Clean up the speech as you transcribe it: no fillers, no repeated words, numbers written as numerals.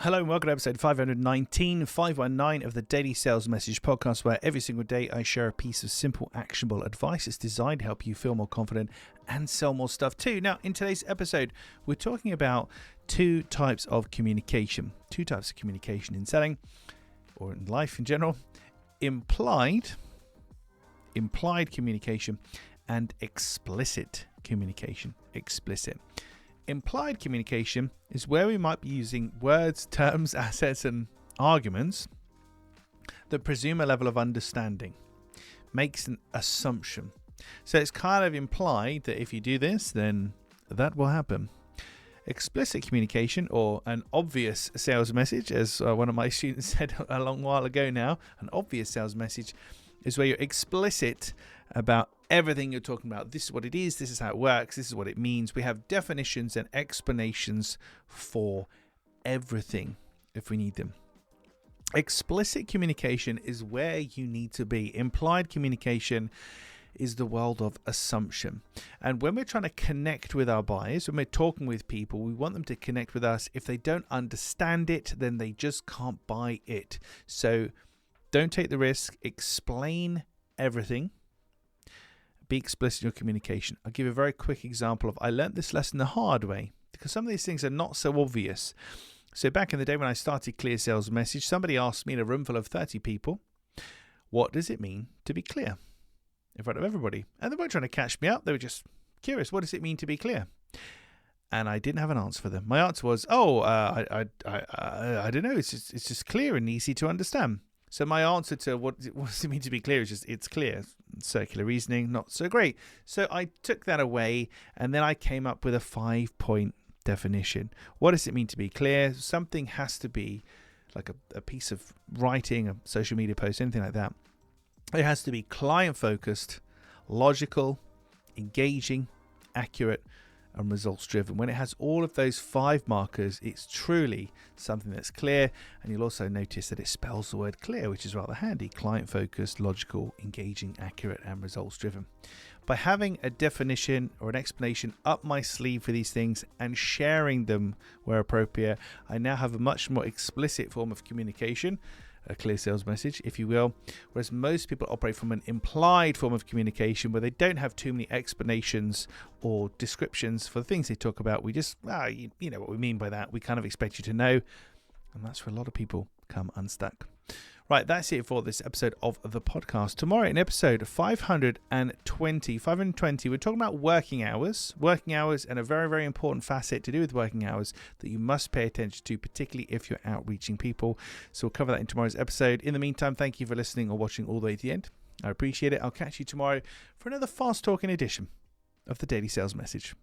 Hello and welcome to episode 519 of the Daily Sales Message podcast, where every single day I share a piece of simple, actionable advice. It's designed to help you feel more confident and sell more stuff too. Now, in today's episode, we're talking about two types of communication in selling or in life in general: implied communication and explicit communication. Implied communication is where we might be using words, terms, assets, and arguments that presume a level of understanding, makes an assumption. So it's kind of implied that if you do this, then that will happen. Explicit communication, or an obvious sales message, as one of my students said a long while ago now, an obvious sales message is where you're explicit about everything you're talking about. This is what it is. This is how it works. This is what it means. We have definitions and explanations for everything if we need them. Explicit communication is where you need to be. Implied communication is the world of assumption. And when we're trying to connect with our buyers, when we're talking with people, we want them to connect with us. If they don't understand it, then they just can't buy it. So don't take the risk. Explain everything. Be explicit in your communication. I'll give you a very quick example of I learned this lesson the hard way, because some of these things are not so obvious. So back in the day when I started Clear Sales Message, somebody asked me in a room full of 30 people, what does it mean to be clear? In front of everybody. And they weren't trying to catch me up. They were just curious. What does it mean to be clear? And I didn't have an answer for them. My answer was, I don't know. It's just clear and easy to understand. So my answer to what does it mean to be clear is just, it's clear. Circular reasoning, not so great. So I took that away, and then I came up with a 5-point definition. What does it mean to be clear? Something has to be like a piece of writing, a social media post, anything like that. It has to be client-focused, logical, engaging, accurate, and results-driven. When it has all of those 5 markers, it's truly something that's clear. And you'll also notice that it spells the word clear, which is rather handy. Client-focused, logical, engaging, accurate, and results-driven. By having a definition or an explanation up my sleeve for these things and sharing them where appropriate, I now have a much more explicit form of communication, a clear sales message, if you will, whereas most people operate from an implied form of communication where they don't have too many explanations or descriptions for the things they talk about. We just, you know what we mean by that. We kind of expect you to know, and that's where a lot of people come unstuck. Right, that's it for this episode of the podcast. Tomorrow in episode 520, we're talking about working hours and a very, very important facet to do with working hours that you must pay attention to, particularly if you're outreaching people. So we'll cover that in tomorrow's episode. In the meantime, thank you for listening or watching all the way to the end. I appreciate it. I'll catch you tomorrow for another fast-talking edition of the Daily Sales Message.